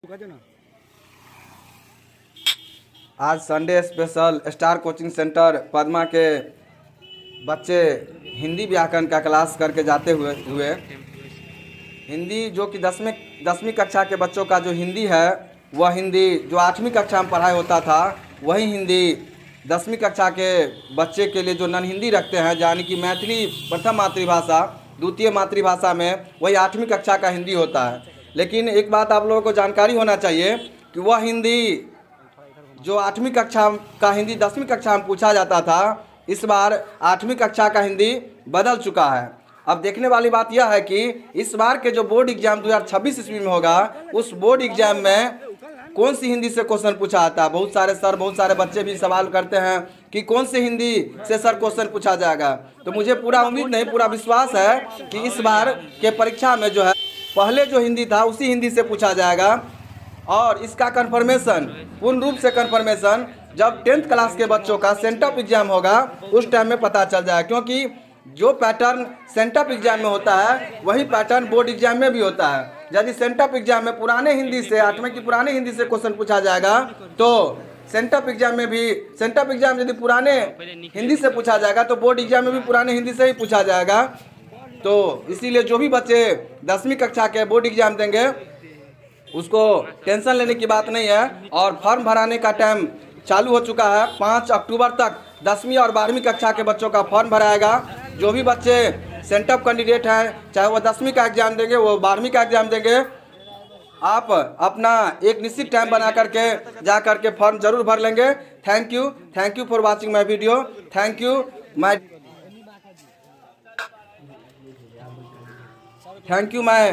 आज Sunday special star coaching centre Padma के बच्चे हिंदी व्याकरण का क्लास करके जाते हुए हिंदी जो कि दसवीं कक्षा के बच्चों का जो हिंदी है वह हिंदी जो 8वीं कक्षा में पढ़ाई होता था वही हिंदी 10वीं कक्षा के बच्चे के लिए जो नन हिंदी रखते हैं, यानी कि मैथिली प्रथम मातृभाषा, द्वितीय मातृभाषा में वही 8वीं कक्षा का हिंदी होता है। लेकिन एक बात आप लोगों को जानकारी होना चाहिए कि वह हिंदी जो 8वीं कक्षा का हिंदी 10वीं कक्षा में पूछा जाता था, इस बार 8वीं कक्षा का हिंदी बदल चुका है। अब देखने वाली बात यह है कि इस बार के जो बोर्ड एग्जाम 2026 ईस्वी में होगा, उस बोर्ड एग्जाम में कौन सी हिंदी से क्वेश्चन पूछा आता है। बहुत सारे बच्चे भी सवाल करते हैं कि कौन सी हिंदी से सर क्वेश्चन पूछा जाएगा। तो मुझे पूरा उम्मीद नहीं, पूरा विश्वास है कि इस बार के परीक्षा में जो है पहले जो हिंदी था उसी हिंदी से पूछा जाएगा। और इसका कन्फर्मेशन, पूर्ण रूप से कन्फर्मेशन जब 10th क्लास के बच्चों का सेंटअप एग्जाम होगा उस टाइम में पता चल जाएगा, क्योंकि जो पैटर्न सेंटअप एग्जाम में होता है वही पैटर्न बोर्ड एग्जाम में भी होता है। यदि सेंटअप एग्जाम में पुराने हिंदी से 8वीं की पुराने हिंदी से क्वेश्चन पूछा जाएगा तो सेंटअप एग्जाम में भी यदि पुराने हिंदी से पूछा जाएगा तो बोर्ड एग्जाम में भी पुराने हिंदी से ही पूछा जाएगा। तो इसीलिए जो भी बच्चे 10वीं कक्षा के बोर्ड एग्जाम देंगे उसको टेंशन लेने की बात नहीं है। और फॉर्म भराने का टाइम चालू हो चुका है। 5 अक्टूबर तक 10वीं और 12वीं कक्षा के बच्चों का फॉर्म भराएगा। जो भी बच्चे सेंटअप कैंडिडेट हैं, चाहे वो 10वीं का एग्ज़ाम देंगे वो 12वीं का एग्ज़ाम देंगे, आप अपना एक निश्चित टाइम बना करके जा करके फॉर्म जरूर भर लेंगे। Thank you for watching my video. Thank you my